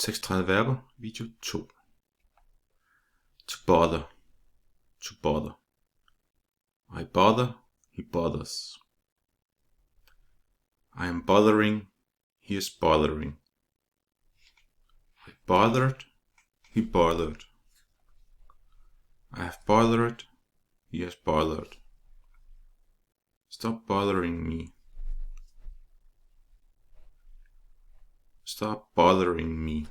36 verber, video 2. To bother. To bother. I bother, he bothers. I am bothering, he is bothering. I bothered, he bothered. I have bothered, he has bothered. Stop bothering me. Stop bothering me.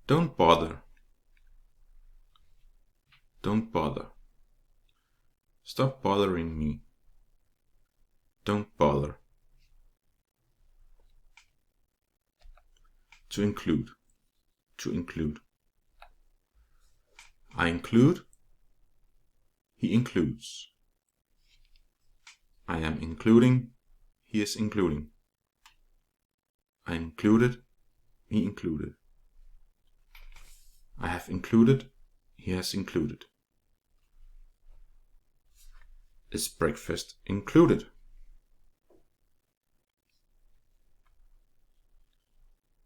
Don't bother. Don't bother. Stop bothering me. Don't bother. To include. To include. I include. He includes. I am including. He is including. I included. He included. I have included. He has included. Is breakfast included?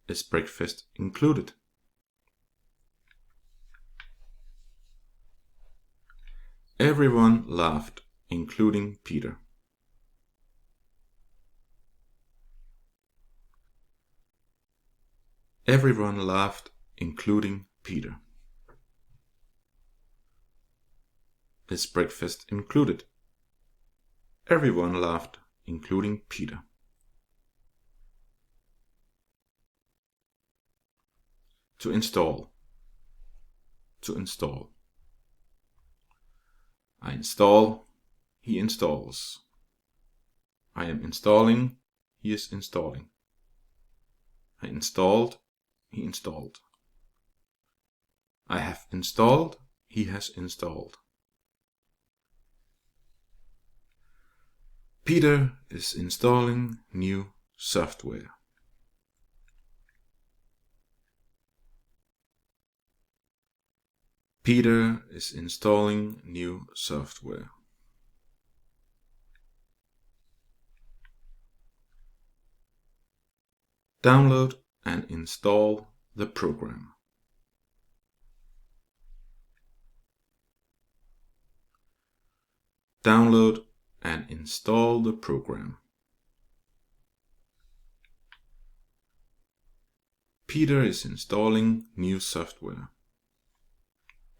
Is breakfast included? Everyone laughed, including Peter. Everyone laughed, including Peter. Is breakfast included? Everyone laughed, including Peter. To install. To install. I install, he installs. I am installing, he is installing. I installed, he installed. I have installed, he has installed. Peter is installing new software. Peter is installing new software. Download and install the program. Download and install the program. Peter is installing new software.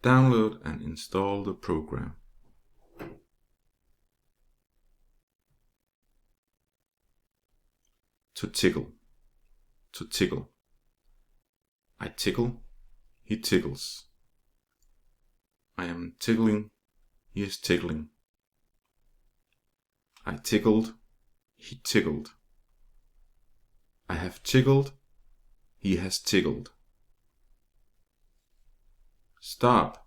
Download and install the program. To tickle. To tickle. I tickle, he tickles. I am tickling, he is tickling. I tickled, he tickled. I have tickled, he has tickled. Stop,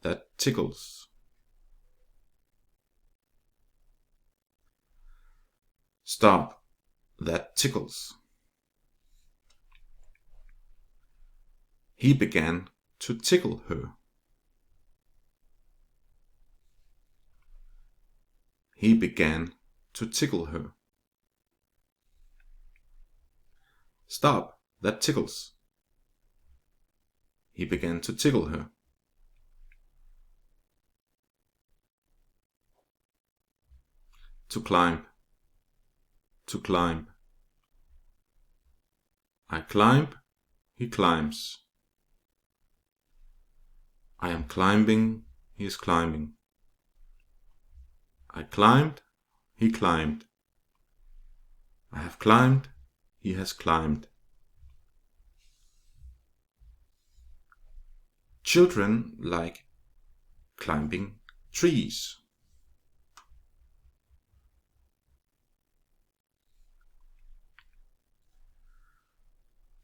that tickles. Stop, that tickles. He began to tickle her. He began to tickle her. Stop, that tickles. He began to tickle her. To climb. To climb. I climb, he climbs. I am climbing, he is climbing. I climbed, he climbed. I have climbed, he has climbed. Children like climbing trees.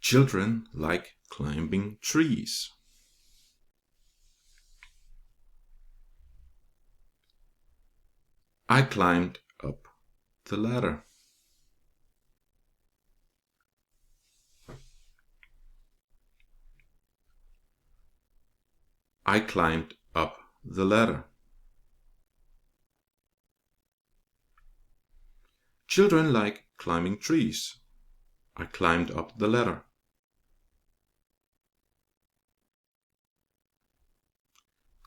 Children like climbing trees. I climbed up the ladder. I climbed up the ladder. Children like climbing trees. I climbed up the ladder.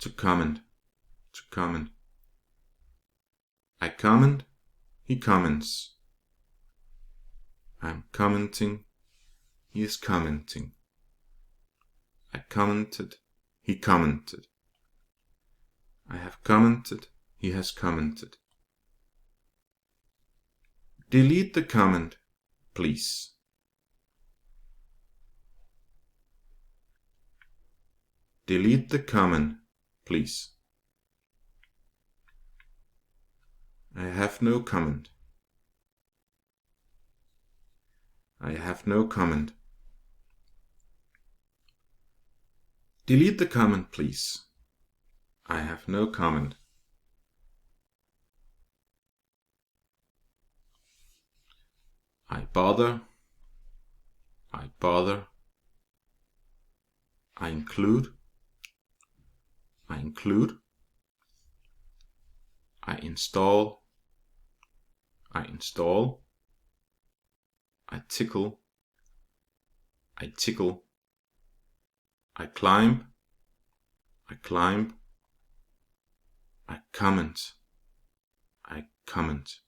To comment. To comment. I comment. He comments. I'm commenting. He is commenting. I commented. He commented. I have commented. He has commented. Delete the comment, please. Delete the comment, please. I have no comment. I have no comment. Delete the comment, please. I have no comment. I bother. I bother. I include. I include. I install. I install. I tickle. I tickle. I climb. I climb. I comment. I comment.